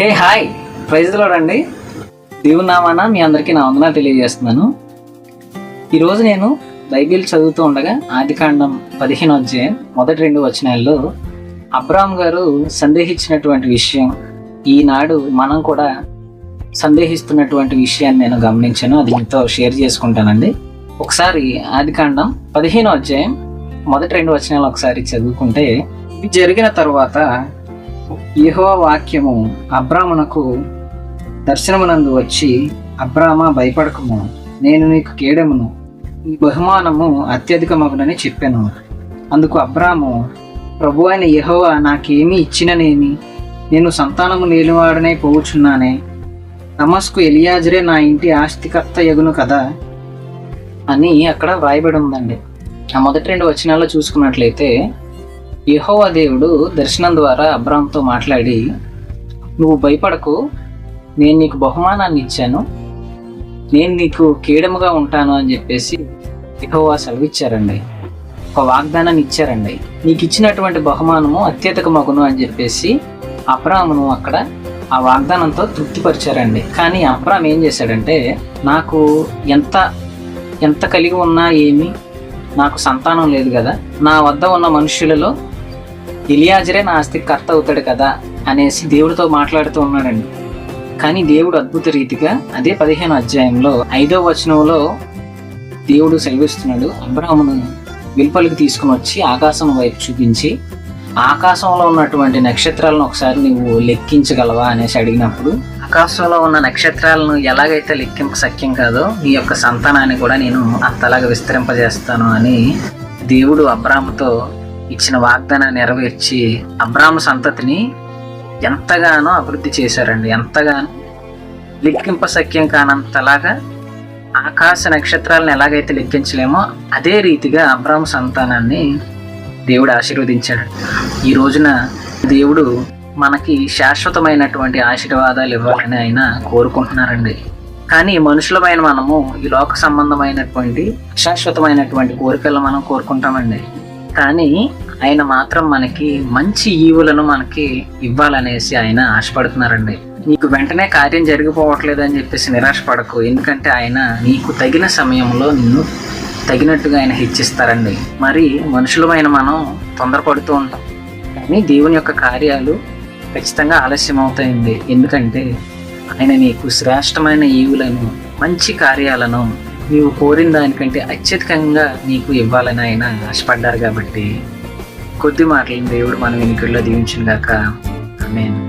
Hi, praise lord అండి. దేవుని నామాన మీ అందరికీ నా వందనాలు తెలియజేస్తున్నాను. ఈరోజు నేను బైబిల్ చదువుతూ ఉండగా ఆదికాండం 15వ అధ్యాయం మొదటి 2 వచనాల్లో అబ్రాహాం గారు సందేహించినటువంటి విషయం, ఈనాడు మనం కూడా సందేహిస్తున్నటువంటి విషయాన్ని నేను గమనించాను. అది మీతో షేర్ చేసుకుంటానండి. ఒకసారి ఆదికాండం 15వ అధ్యాయం మొదటి 2 వచనాలు ఒకసారి చదువుకుంటే, ఇది జరిగిన తరువాత యెహోవా వాక్యము అబ్రామునకు దర్శనమునందు వచ్చి, అబ్రామా భయపడకము, నేను నీకు కేడమును, ఈ బహుమానము అత్యధికమగునని చెప్పాను. అందుకు అబ్రాము, ప్రభు అయిన యెహోవా నాకేమీ ఇచ్చిననేమి, నేను సంతానము లేనివాడనే పోవుచున్నానే, దమస్కు ఎలియాజరే నా ఇంటి ఆస్తికర్త యగును కదా అని అక్కడ వ్రాయబడి ఉందండి. ఆ మొదటి 2 వచనాల్లో చూసుకున్నట్లయితే, యెహోవా దేవుడు దర్శనం ద్వారా అబ్రాహాంతో మాట్లాడి, నువ్వు భయపడకు, నేను నీకు బహుమానాన్ని ఇచ్చాను, నేను నీకు కేడముగా ఉంటాను అని చెప్పేసి యెహోవా సెలవిచ్చారండి. ఒక వాగ్దానాన్ని ఇచ్చారండి. నీకు ఇచ్చినటువంటి బహుమానము అత్యధికమగును అని చెప్పేసి అబ్రాహామును అక్కడ ఆ వాగ్దానంతో తృప్తిపరిచారండి. కానీ అబ్రాహాం ఏం చేశాడంటే, నాకు ఎంత కలిగి ఉన్నా ఏమి, నాకు సంతానం లేదు కదా, నా వద్ద ఉన్న మనుషులలో ఎలియాజరే నా ఆస్తికి కర్త అవుతాడు కదా అనేసి దేవుడితో మాట్లాడుతూ ఉన్నాడండి. కానీ దేవుడు అద్భుత రీతిగా అదే 15వ అధ్యాయంలో 5వ వచనంలో దేవుడు సెలవిస్తున్నాడు, అబ్రాహామును వెలుపలికి తీసుకుని వచ్చి ఆకాశం వైపు చూపించి, ఆకాశంలో ఉన్నటువంటి నక్షత్రాలను ఒకసారి నువ్వు లెక్కించగలవా అనేసి అడిగినప్పుడు, ఆకాశంలో ఉన్న నక్షత్రాలను ఎలాగైతే లెక్కింప శక్యం కాదో, నీ యొక్క సంతానాన్ని కూడా నేను అంతలాగా విస్తరింపజేస్తాను అని దేవుడు అబ్రాహాముతో ఇచ్చిన వాగ్దానాన్ని నెరవేర్చి అబ్రాహాము సంతతిని ఎంతగానో అభివృద్ధి చేశారండి. ఎంతగానో లెక్కింప శక్యం కానంతలాగా ఆకాశ నక్షత్రాలను ఎలాగైతే లెక్కించలేమో అదే రీతిగా అబ్రాహాము సంతానాన్ని దేవుడు ఆశీర్వదించాడు. ఈ రోజున దేవుడు మనకి శాశ్వతమైనటువంటి ఆశీర్వాదాలు ఇవ్వాలని ఆయన కోరుకుంటున్నారండి. కానీ మనుషులమైన మనము ఈ లోక సంబంధమైనటువంటి శాశ్వతమైనటువంటి కోరికలు మనం కోరుకుంటామండి. కానీ ఆయన మాత్రం మనకి మంచి ఈవులను మనకి ఇవ్వాలనేసి ఆయన ఆశపడుతున్నారండి. నీకు వెంటనే కార్యం జరిగిపోవట్లేదు అని చెప్పేసి నిరాశపడకు, ఎందుకంటే ఆయన నీకు తగిన సమయంలో నిన్ను తగినట్టుగా ఆయన హెచ్చిస్తారండి. మరి మనుషులమైన మనం తొందరపడుతూ ఉంటాం, కానీ దేవుని యొక్క కార్యాలు ఖచ్చితంగా ఆలస్యం అవుతాయండి. ఎందుకంటే ఆయన నీకు శ్రేష్టమైన ఈవులను, మంచి కార్యాలను నీవు కోరిన దానికంటే అత్యధికంగా నీకు ఇవ్వాలని ఆయన ఆశపడ్డారు. కాబట్టి కొద్ది మాటలను దేవుడు మన వెనుకల్లో దీవించును గాక. ఆమేన్.